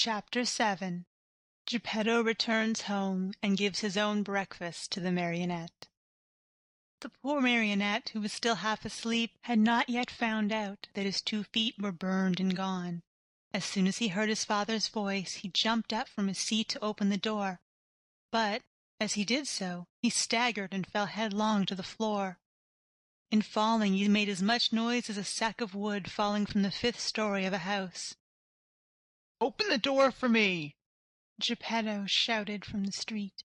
Chapter 7. Gepetto returns home and gives his own breakfast to the marionette. The poor marionette, who was still half asleep, had not yet found out that his 2 feet were burned and gone. As soon as he heard his father's voice, he jumped up from his seat to open the door. But, as he did so, he staggered and fell headlong to the floor. In falling, he made as much noise as a sack of wood falling from the 5th story of a house. "Open the door for me!" Gepetto shouted from the street.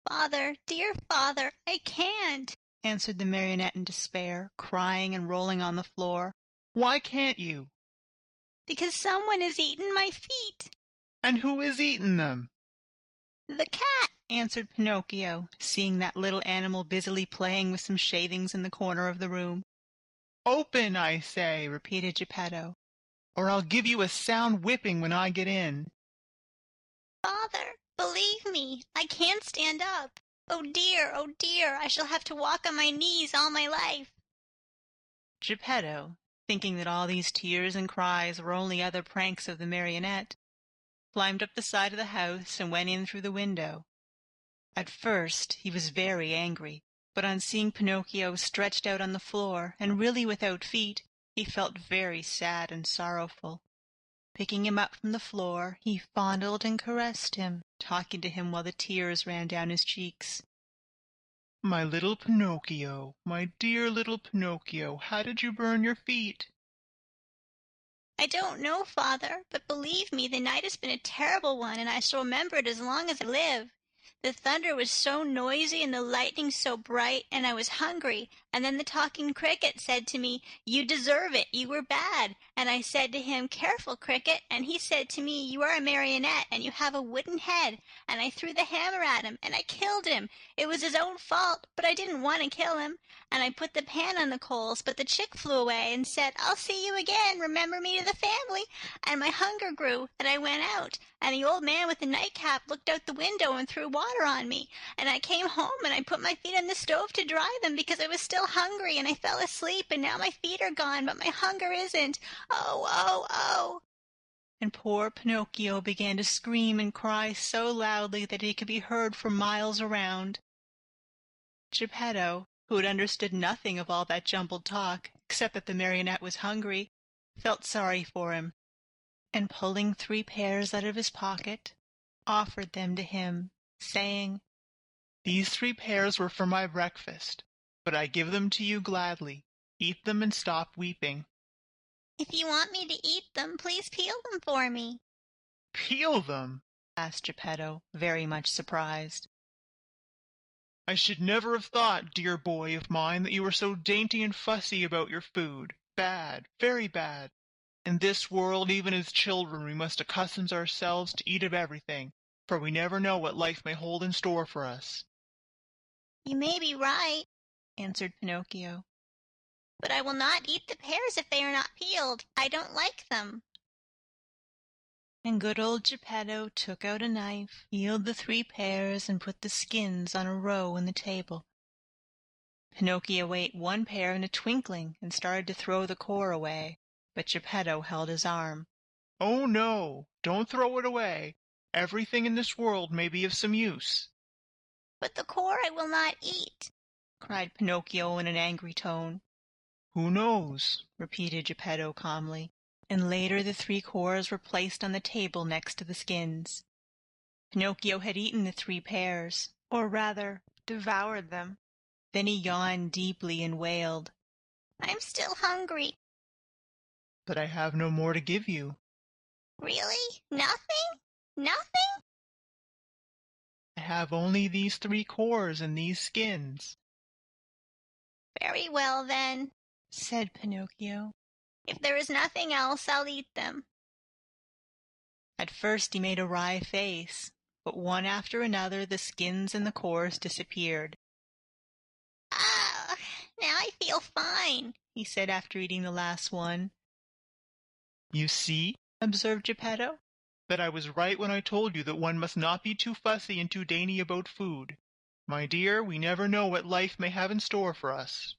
"Father, dear father, I can't," answered the marionette in despair, crying and rolling on the floor. "Why can't you?" "Because someone has eaten my feet." "And who has eaten them?" "The cat," answered Pinocchio, seeing that little animal busily playing with some shavings in the corner of the room. "Open, I say," repeated Gepetto, "or I'll give you a sound whipping when I get in." "Father, believe me, I can't stand up. Oh dear, I shall have to walk on my knees all my life." Gepetto, thinking that all these tears and cries were only other pranks of the marionette, climbed up the side of the house and went in through the window. At first he was very angry, but on seeing Pinocchio stretched out on the floor and really without feet, he felt very sad and sorrowful. Picking him up from the floor, he fondled and caressed him, talking to him while the tears ran down his cheeks. "My little Pinocchio, my dear little Pinocchio, how did you burn your feet?" "I don't know, father, but believe me, the night has been a terrible one, and I shall remember it as long as I live. The thunder was so noisy and the lightning so bright, and I was hungry, and then the talking cricket said to me, 'You deserve it, you were bad.' And I said to him, 'Careful, cricket,' and he said to me, 'You are a marionette, and you have a wooden head.' And I threw the hammer at him, and I killed him. It was his own fault, but I didn't want to kill him. And I put the pan on the coals, but the chick flew away and said, 'I'll see you again, remember me to the family.' And my hunger grew, and I went out, and the old man with the nightcap looked out the window and threw water on me. And I came home, and I put my feet on the stove to dry them because I was still hungry, and I fell asleep, and now my feet are gone, but my hunger isn't. Oh, oh, oh!" And poor Pinocchio began to scream and cry so loudly that he could be heard for miles around. Gepetto, who had understood nothing of all that jumbled talk, except that the marionette was hungry, felt sorry for him, and pulling 3 pears out of his pocket, offered them to him, saying, "These 3 pears were for my breakfast, but I give them to you gladly. Eat them and stop weeping." "If you want me to eat them, please peel them for me." "Peel them?" asked Gepetto, very much surprised. "I should never have thought, dear boy of mine, that you were so dainty and fussy about your food. Bad, very bad. In this world, even as children, we must accustom ourselves to eat of everything, for we never know what life may hold in store for us." "You may be right," answered Pinocchio, "but I will not eat the pears if they are not peeled. I don't like them." and good old Gepetto took out a knife, peeled the 3 pears, and put the skins on a row on the table. Pinocchio ate 1 pear in a twinkling and started to throw the core away, but Gepetto held his arm. "Oh, no, don't throw it away. Everything in this world may be of some use." "But the core I will not eat," cried Pinocchio in an angry tone. "Who knows?" repeated Gepetto calmly, and later the 3 cores were placed on the table next to the skins. Pinocchio had eaten the 3 pears, or rather, devoured them. Then he yawned deeply and wailed, "I'm still hungry." "But I have no more to give you." "Really? Nothing? Nothing?" "I have only these 3 cores and these skins." "Very well, then," said Pinocchio. "If there is nothing else, I'll eat them." At first he made a wry face, but one after another the skins and the cores disappeared. "Ah, now I feel fine," he said after eating the last one. "You see," observed Gepetto, "that I was right when I told you that one must not be too fussy and too dainty about food. My dear, we never know what life may have in store for us."